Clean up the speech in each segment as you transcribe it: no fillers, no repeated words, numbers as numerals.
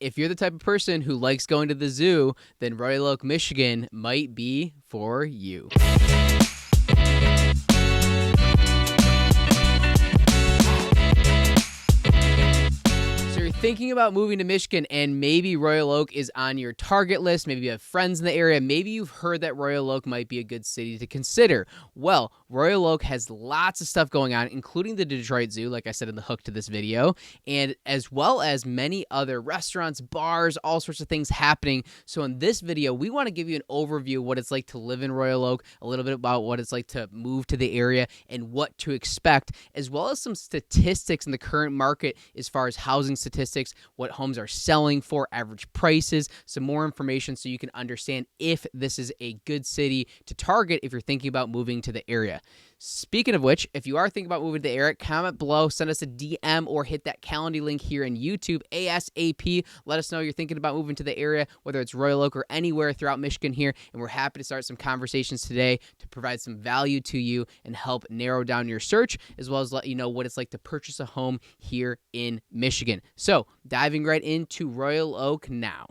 if you're the type of person who likes going to the zoo, then Royal Oak, Michigan might be for you. Thinking about moving to Michigan, and maybe Royal Oak is on your target list. Maybe you have friends in the area. Maybe you've heard that Royal Oak might be a good city to consider. Well, Royal Oak has lots of stuff going on, including the Detroit Zoo, like I said in the hook to this video, and as well as many other restaurants, bars, all sorts of things happening. So in this video, we want to give you an overview of what it's like to live in Royal Oak, a little bit about what it's like to move to the area and what to expect, as well as some statistics in the current market as far as housing statistics, what homes are selling for, average prices, some more information so you can understand if this is a good city to target if you're thinking about moving to the area. Speaking of which, if you are thinking about moving to the area, comment below, send us a DM, or hit that Calendly link here in YouTube ASAP. Let us know you're thinking about moving to the area, whether it's Royal Oak or anywhere throughout Michigan here, and we're happy to start some conversations today to provide some value to you and help narrow down your search, as well as let you know what it's like to purchase a home here in Michigan. So, diving right into Royal Oak now.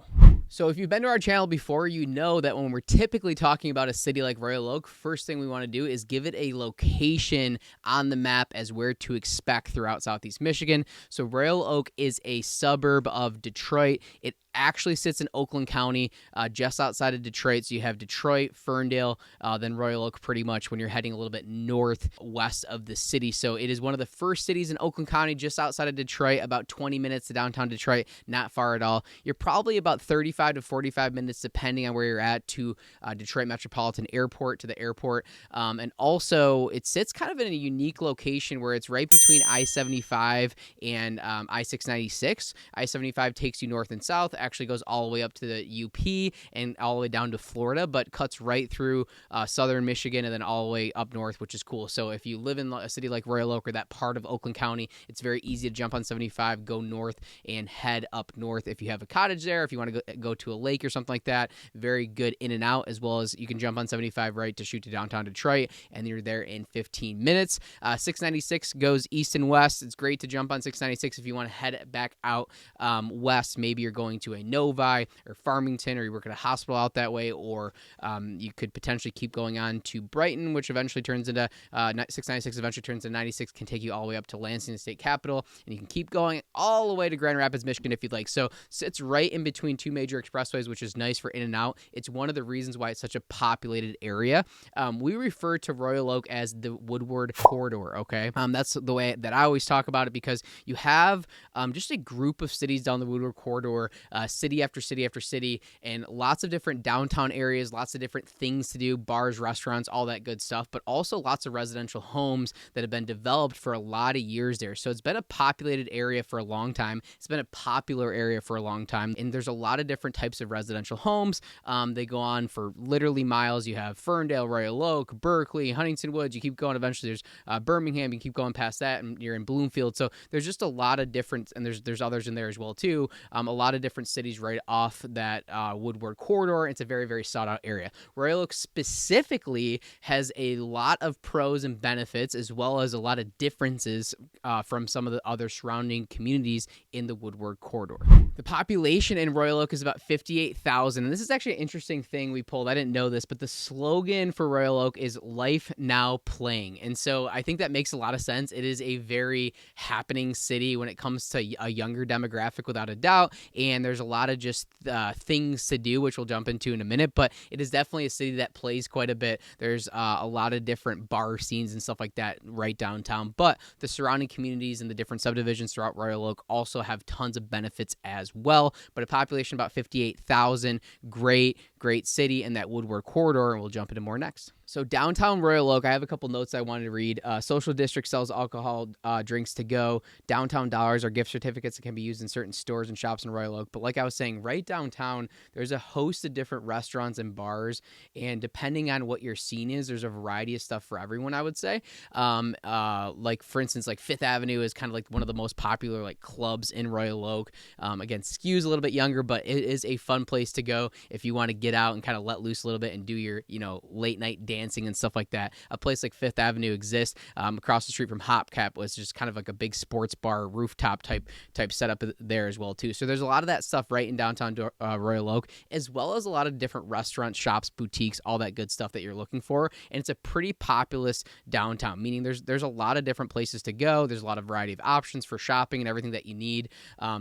So if you've been to our channel before, you know that when we're typically talking about a city like Royal Oak, first thing we want to do is give it a location on the map as where to expect throughout Southeast Michigan. So Royal Oak is a suburb of Detroit. It actually sits in Oakland County, just outside of Detroit. So you have Detroit, Ferndale, then Royal Oak pretty much when you're heading a little bit northwest of the city. So it is one of the first cities in Oakland County, just outside of Detroit, about 20 minutes to downtown Detroit, not far at all. You're probably about 35 to 45 minutes, depending on where you're at, to Detroit Metropolitan Airport, to the airport. And also, it sits kind of in a unique location where it's right between I-75 and I-696. I-75 takes you north and south, actually goes all the way up to the UP and all the way down to Florida, but cuts right through southern Michigan and then all the way up north, which is cool. So if you live in a city like Royal Oak or that part of Oakland County, it's very easy to jump on 75, go north, and head up north. If you have a cottage there, if you want to go to a lake or something like that, very good in and out, as well as you can jump on 75 right to shoot to downtown Detroit, and you're there in 15 minutes. 696 goes east and west. It's great to jump on 696 if you want to head back out west. Maybe you're going to a Novi or Farmington, or you work at a hospital out that way, or you could potentially keep going on to Brighton, which eventually turns into 696 eventually turns into 96, can take you all the way up to Lansing, the state capital, and you can keep going all the way to Grand Rapids, Michigan if you'd like. So it's right in between two major expressways, which is nice for in and out. It's one of the reasons why it's such a populated area. We refer to Royal Oak as the Woodward corridor, okay? That's the way that I always talk about it, because you have just a group of cities down the Woodward corridor, city after city after city, and lots of different downtown areas, lots of different things to do, bars, restaurants, all that good stuff, but also lots of residential homes that have been developed for a lot of years there. So it's been a populated area for a long time. It's been a popular area for a long time, and there's a lot of different types of residential homes. They go on for literally miles. You have Ferndale, Royal Oak, Berkeley, Huntington Woods. You keep going. Eventually, there's Birmingham. You keep going past that, and you're in Bloomfield. So there's just a lot of different, and there's others in there as well too. A lot of different cities right off that Woodward corridor. It's a very, very sought out area. Royal Oak specifically has a lot of pros and benefits, as well as a lot of differences from some of the other surrounding communities in the Woodward corridor. The population in Royal Oak is about 58,000, and this is actually an interesting thing we pulled. I didn't know this, but the slogan for Royal Oak is "Life Now Playing," and so I think that makes a lot of sense. It is a very happening city when it comes to a younger demographic, without a doubt, and there's a lot of just things to do, which we'll jump into in a minute, but it is definitely a city that plays quite a bit. There's a lot of different bar scenes and stuff like that right downtown, but the surrounding communities and the different subdivisions throughout Royal Oak also have tons of benefits as well. But a population about 58,000, great city in that Woodward corridor, and we'll jump into more next. So downtown Royal Oak, I have a couple notes I wanted to read. Social district sells alcohol drinks to go. Downtown dollars are gift certificates that can be used in certain stores and shops in Royal Oak. But like I was saying, right downtown, there's a host of different restaurants and bars. And depending on what your scene is, there's a variety of stuff for everyone, I would say. Like, for instance, like Fifth Avenue is kind of like one of the most popular like clubs in Royal Oak. Again, skews a little bit younger, but it is a fun place to go if you want to get get out and kind of let loose a little bit and do your, late night dancing and stuff like that. A place like Fifth Avenue exists across the street from Hopcap, was just kind of like a big sports bar rooftop type setup there as well too. So there's a lot of that stuff right in downtown Royal Oak, as well as a lot of different restaurants, shops, boutiques, all that good stuff that you're looking for. And it's a pretty populous downtown, meaning there's a lot of different places to go. There's a lot of variety of options for shopping and everything that you need,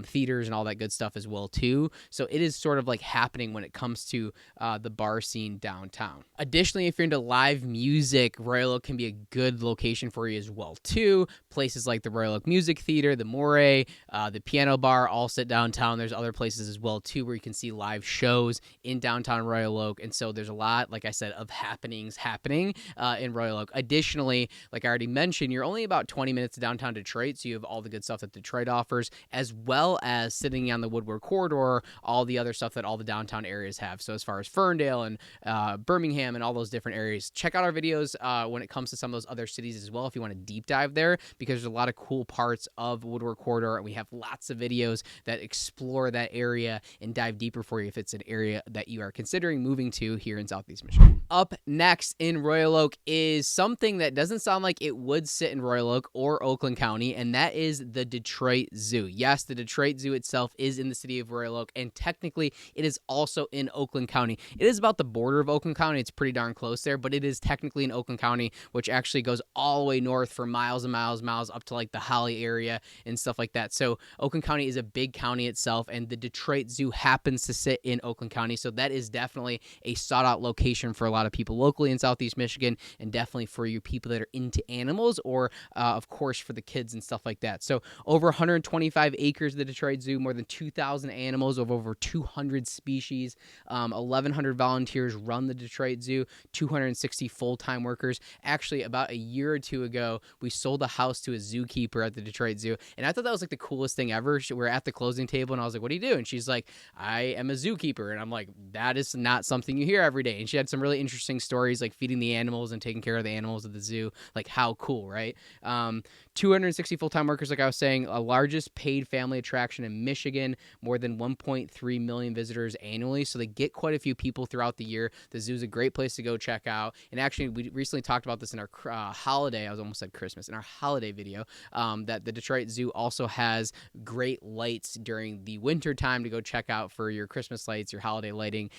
theaters and all that good stuff as well too. So it is sort of like happening when it comes to the bar scene downtown. Additionally, if you're into live music, Royal Oak can be a good location for you as well too. Places like the Royal Oak Music Theater, the Moray, the Piano Bar all sit downtown. There's other places as well too where you can see live shows in downtown Royal Oak, and so there's a lot, like I said, of happenings happening in Royal Oak. Additionally, like I already mentioned, you're only about 20 minutes to downtown Detroit, so you have all the good stuff that Detroit offers, as well as sitting on the Woodward corridor, all the other stuff that all the downtown areas have. So as far as Ferndale and Birmingham and all those different areas, check out our videos when it comes to some of those other cities as well if you want to deep dive there, because there's a lot of cool parts of Woodward corridor, and we have lots of videos that explore that area and dive deeper for you if it's an area that you are considering moving to here in Southeast Michigan. Up next in Royal Oak is something that doesn't sound like it would sit in Royal Oak or Oakland County, and that is the Detroit Zoo. Yes, the Detroit Zoo itself is in the city of Royal Oak, and technically it is also in Oakland County. It is about the border of Oakland County. It's pretty darn close there, but it is technically in Oakland County, which actually goes all the way north for miles and miles up to like the Holly area and stuff like that. So Oakland County is a big county itself, and the Detroit Zoo happens to sit in Oakland County. So that is definitely a sought out location for a lot of people locally in Southeast Michigan, and definitely for you people that are into animals, or of course for the kids and stuff like that. So over 125 acres of the Detroit Zoo, more than 2,000 animals of over 200 species, 1,100 volunteers run the Detroit Zoo, 260 full-time workers. Actually, about a year or two ago, we sold a house to a zookeeper at the Detroit Zoo, and I thought that was like the coolest thing ever. We're at the closing table, and I was like, "What do you do?" And she's like, "I am a zookeeper," and I'm like, "That is not something you hear every day." And she had some really interesting stories, like feeding the animals and taking care of the animals at the zoo. Like, how cool, right? 260 full-time workers, like I was saying, a largest paid family attraction in Michigan, more than 1.3 million visitors annually. So they get quite a few people throughout the year. The zoo is a great place to go check out. And actually, we recently talked about this in our holiday. I was almost said Christmas, in our holiday video, that the Detroit Zoo also has great lights during the winter time to go check out for your Christmas lights, your holiday lighting,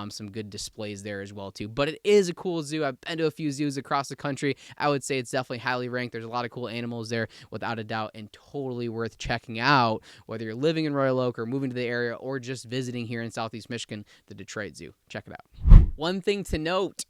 some good displays there as well too. But it is a cool zoo. I've been to a few zoos across the country. I would say it's definitely highly ranked. There's a lot of cool animals there without a doubt, and totally worth checking out, whether you're living in Royal Oak or moving to the area or just visiting here in Southeast Michigan. The Detroit Zoo, check it out. One thing to note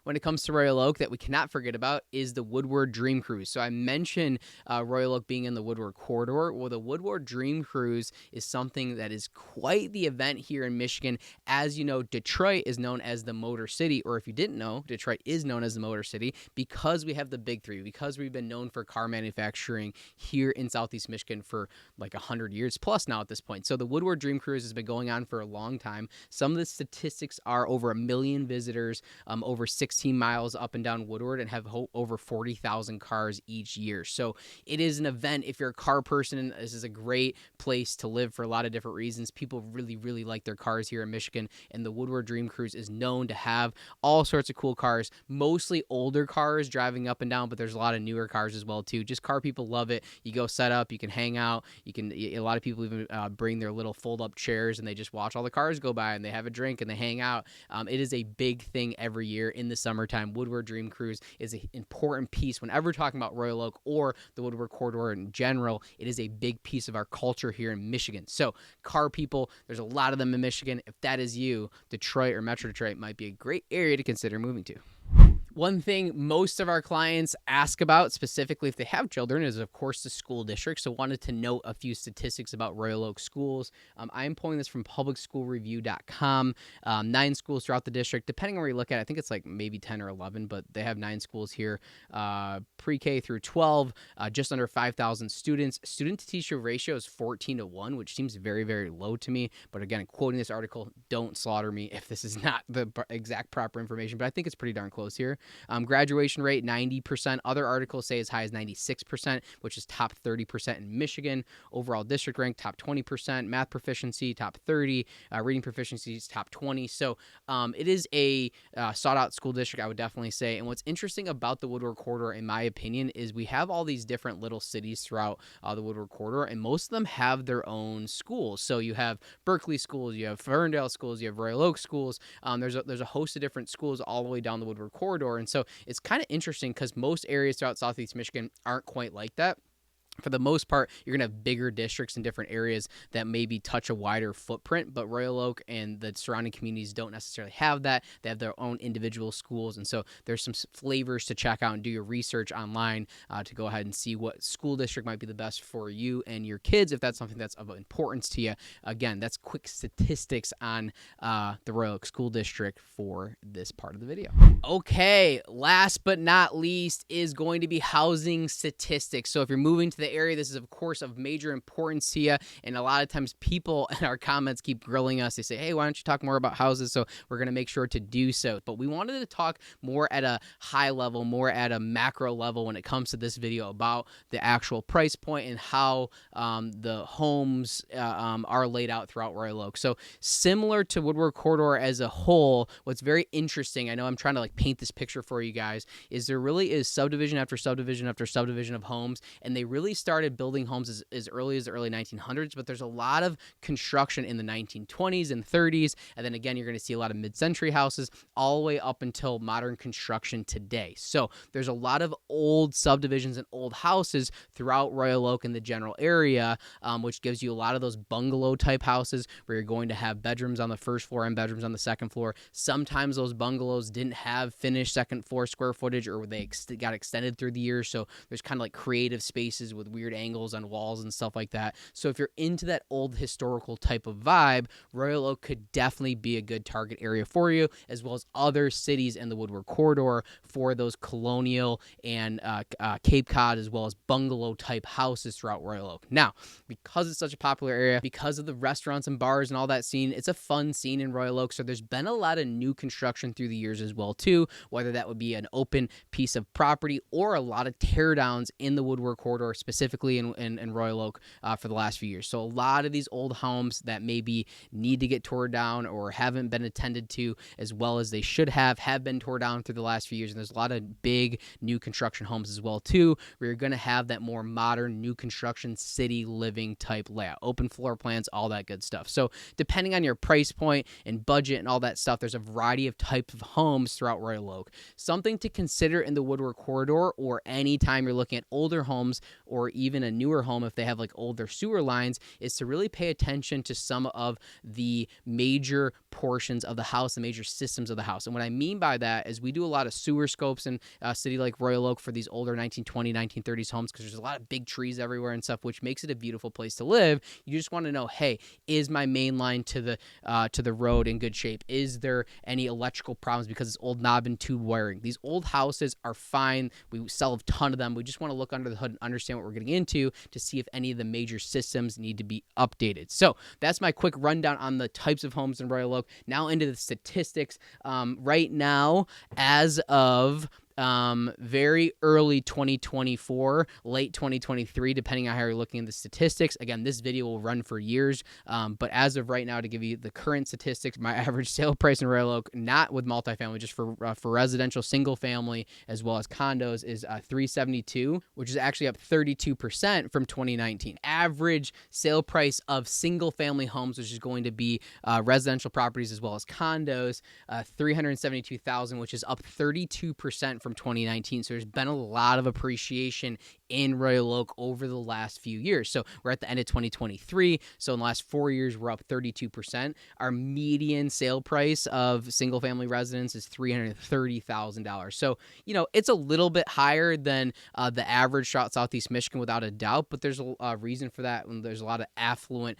when it comes to Royal Oak that we cannot forget about is the Woodward Dream Cruise. So I mentioned Royal Oak being in the Woodward corridor. Well, the Woodward Dream Cruise is something that is quite the event here in Michigan. As you know, Detroit is known as the Motor City, or if you didn't know, Detroit is known as the Motor City because we have the big three, because we've been known for car manufacturing here in Southeast Michigan for like 100 years plus now at this point. So the Woodward Dream Cruise has been going on for a long time. Some of the statistics are over 1 million visitors, over 16 miles up and down Woodward, and have over 40,000 cars each year. So it is an event. If you're a car person, this is a great place to live for a lot of different reasons. People really, really like their cars here in Michigan, and the Woodward Dream Cruise is known to have all sorts of cool cars, mostly older cars driving up and down, but there's a lot of newer cars as well too. Just car people love it. You go set up, you can hang out, a lot of people even bring their little fold-up chairs, and they just watch all the cars go by, and they have a drink, and they hang out. It is a big thing every year in the summertime. Woodward Dream Cruise is an important piece whenever talking about Royal Oak or the Woodward corridor in general. It is a big piece of our culture here in Michigan. So car people, there's a lot of them in Michigan. If that is you, Detroit or Metro Detroit might be a great area to consider moving to. One thing most of our clients ask about, specifically if they have children, is, of course, the school district. So wanted to note a few statistics about Royal Oak schools. I am pulling this from publicschoolreview.com. 9 schools throughout the district. Depending on where you look at it, I think it's like maybe 10 or 11, but they have 9 schools here. Pre-K through 12, just under 5,000 students. Student-to-teacher ratio is 14-1, which seems very, very low to me. But again, quoting this article, don't slaughter me if this is not the exact proper information, but I think it's pretty darn close here. Graduation rate, 90%. Other articles say as high as 96%, which is top 30% in Michigan. Overall district rank, top 20%. Math proficiency, top 30. Reading proficiency is top 20. So it is a sought-out school district, I would definitely say. And what's interesting about the Woodward Corridor, in my opinion, is we have all these different little cities throughout the Woodward Corridor, and most of them have their own schools. So you have Berkeley schools, you have Ferndale schools, you have Royal Oak schools. There's a host of different schools all the way down the Woodward Corridor. And so it's kind of interesting because most areas throughout Southeast Michigan aren't quite like that. For the most part, you're going to have bigger districts in different areas that maybe touch a wider footprint, but Royal Oak and the surrounding communities don't necessarily have that. They have their own individual schools, and so there's some flavors to check out and do your research online to go ahead and see what school district might be the best for you and your kids if that's something that's of importance to you. Again, that's quick statistics on the Royal Oak School District for this part of the video. Okay, last but not least is going to be housing statistics. So if you're moving to the area, this is of course of major importance to you, and a lot of times people in our comments keep grilling us. They say, hey, why don't you talk more about houses? So we're going to make sure to do so. But we wanted to talk more at a high level, more at a macro level when it comes to this video about the actual price point and how the homes are laid out throughout Royal Oak. So similar to Woodward Corridor as a whole, what's very interesting, I know I'm trying to paint this picture for you guys, is there really is subdivision after subdivision after subdivision of homes, and they really started building homes as early as the early 1900s, but there's a lot of construction in the 1920s and 30s, and then again, you're going to see a lot of mid-century houses all the way up until modern construction today. So there's a lot of old subdivisions and old houses throughout Royal Oak and the general area, which gives you a lot of those bungalow-type houses where you're going to have bedrooms on the first floor and bedrooms on the second floor. Sometimes those bungalows didn't have finished second floor square footage, or they got extended through the years, so there's kind of creative spaces with weird angles on walls and stuff like that. So if you're into that old historical type of vibe, Royal Oak could definitely be a good target area for you, as well as other cities in the Woodward Corridor for those colonial and Cape Cod, as well as bungalow type houses throughout Royal Oak. Now, because it's such a popular area, because of the restaurants and bars and all that scene, it's a fun scene in Royal Oak. So there's been a lot of new construction through the years as well too, whether that would be an open piece of property or a lot of teardowns in the Woodward Corridor, specifically in Royal Oak for the last few years. So a lot of these old homes that maybe need to get torn down or haven't been attended to as well as they should have been torn down through the last few years. And there's a lot of big new construction homes as well too, where you're going to have that more modern new construction city living type layout, open floor plans, all that good stuff. So depending on your price point and budget and all that stuff, there's a variety of types of homes throughout Royal Oak. Something to consider in the Woodward Corridor, or anytime you're looking at older homes or even a newer home if they have older sewer lines, is to really pay attention to some of the major portions of the house, the major systems of the house. And what I mean by that is we do a lot of sewer scopes in a city like Royal Oak for these older 1920, 1930s homes, because there's a lot of big trees everywhere and stuff, which makes it a beautiful place to live. You just want to know, hey, is my main line to the road in good shape? Is there any electrical problems because it's old knob and tube wiring? These old houses are fine. We sell a ton of them. We just want to look under the hood and understand what we're getting into to see if any of the major systems need to be updated. So that's my quick rundown on the types of homes in Royal Oak. Now into the statistics. Right now, as of very early 2024, late 2023, depending on how you're looking at the statistics. Again, this video will run for years, but as of right now, to give you the current statistics, my average sale price in Royal Oak, not with multifamily, just for residential, single family, as well as condos, is $372, which is actually up 32% from 2019. Average sale price of single family homes, which is going to be residential properties as well as condos, $372,000, which is up 32% from 2019. So there's been a lot of appreciation in Royal Oak over the last few years. So we're at the end of 2023. So in the last 4 years, we're up 32%. Our median sale price of single family residence is $330,000. So, it's a little bit higher than the average throughout Southeast Michigan without a doubt, but there's a reason for that. And there's a lot of affluent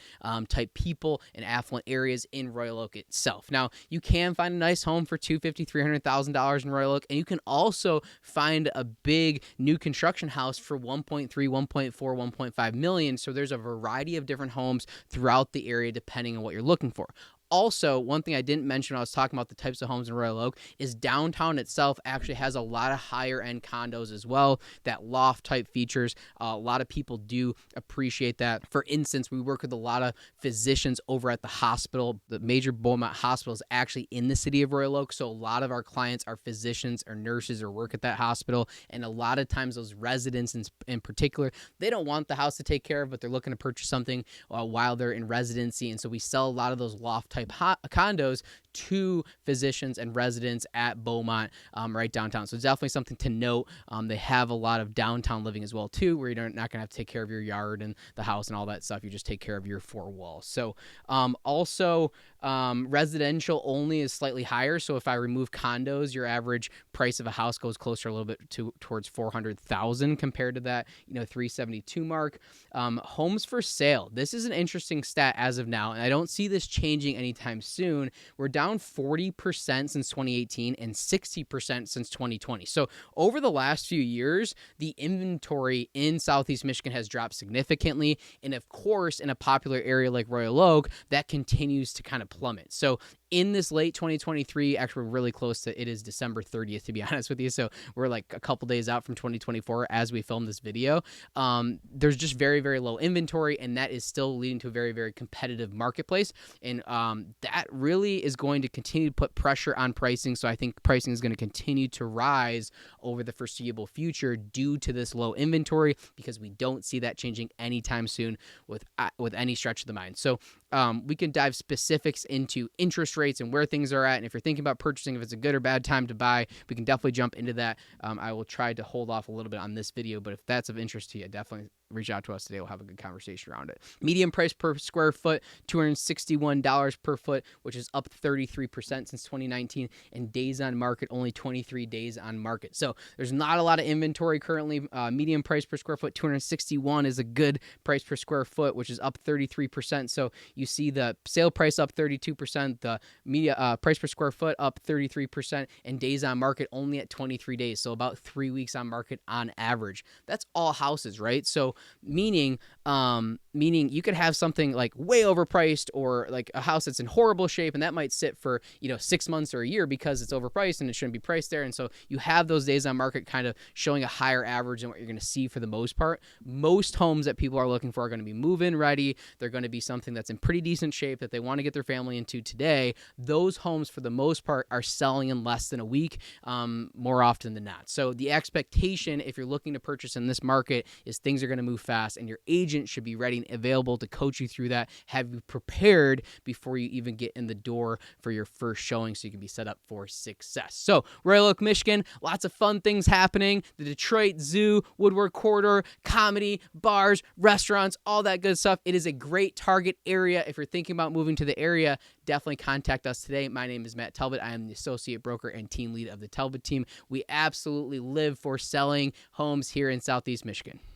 type people in affluent areas in Royal Oak itself. Now, you can find a nice home for $250,000, $300,000 in Royal Oak, and you can also find a big new construction house for 1.3, 1.4, 1.5 million. So there's a variety of different homes throughout the area depending on what you're looking for. Also, one thing I didn't mention when I was talking about the types of homes in Royal Oak is downtown itself actually has a lot of higher end condos as well, that loft type features. A lot of people do appreciate that. For instance, we work with a lot of physicians over at the hospital. The major Beaumont hospital is actually in the city of Royal Oak, so a lot of our clients are physicians or nurses or work at that hospital, and a lot of times those residents in particular, they don't want the house to take care of, but they're looking to purchase something while they're in residency, and so we sell a lot of those loft type condos to physicians and residents at Beaumont right downtown. So it's definitely something to note. They have a lot of downtown living as well too, where you're not going to have to take care of your yard and the house and all that stuff. You just take care of your four walls. So also residential only is slightly higher. So if I remove condos, your average price of a house goes closer a little bit towards 400,000 compared to that 372 mark. Homes for sale. This is an interesting stat as of now, and I don't see this changing anytime soon. We're down 40% since 2018 and 60% since 2020. So over the last few years, the inventory in Southeast Michigan has dropped significantly. And of course, in a popular area like Royal Oak, that continues to kind of plummet. So in this late 2023, actually we're really close to, it is December 30th, to be honest with you. So we're like a couple days out from 2024 as we film this video. There's just very, very low inventory, and that is still leading to a very, very competitive marketplace. And that really is going to continue to put pressure on pricing. So I think pricing is going to continue to rise over the foreseeable future due to this low inventory, because we don't see that changing anytime soon with any stretch of the mind. So we can dive specifics into interest rates and where things are at. And if you're thinking about purchasing, if it's a good or bad time to buy, we can definitely jump into that. I will try to hold off a little bit on this video, but if that's of interest to you, definitely reach out to us today. We'll have a good conversation around it. Median price per square foot, $261 per foot, which is up 33% since 2019, and days on market, only 23 days on market. So there's not a lot of inventory currently. Median price per square foot, 261 is a good price per square foot, which is up 33%. So you see the sale price up 32%, the media price per square foot up 33%, and days on market only at 23 days. So about 3 weeks on market on average. That's all houses, right? So meaning you could have something like way overpriced, or like a house that's in horrible shape, and that might sit for 6 months or a year because it's overpriced and it shouldn't be priced there. And so you have those days on market kind of showing a higher average than what you're going to see for the most part. Most homes that people are looking for are going to be move-in ready. They're going to be something that's in pretty decent shape that they want to get their family into today. Those homes for the most part are selling in less than a week, more often than not. So the expectation, if you're looking to purchase in this market, is things are going to move fast, and your agent should be ready and available to coach you through that, have you prepared before you even get in the door for your first showing, so you can be set up for success. So Royal Oak, Michigan, lots of fun things happening. The Detroit Zoo, Woodward Corridor, comedy, bars, restaurants, all that good stuff. It is a great target area. If you're thinking about moving to the area, definitely contact us today. My name is Matt Talbot. I am the associate broker and team lead of the Talbot team. We absolutely live for selling homes here in Southeast Michigan.